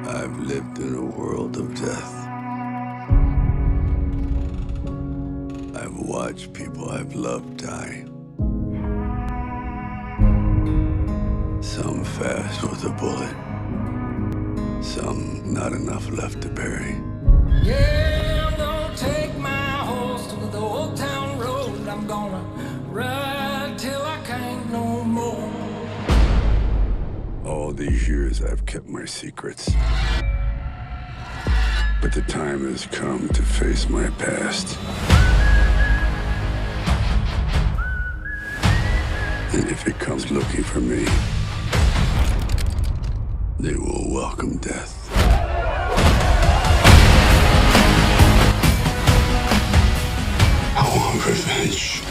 I've lived in a world of death. I've watched people I've loved die. Some fast with a bullet. Some not enough left to bury. Yeah, I'm gonna take my horse to the old town road. I'm gonna ride till I can't no more. All these years I've kept my secrets. But the time has come to face my past. And if it comes looking for me, they will welcome death. I want revenge.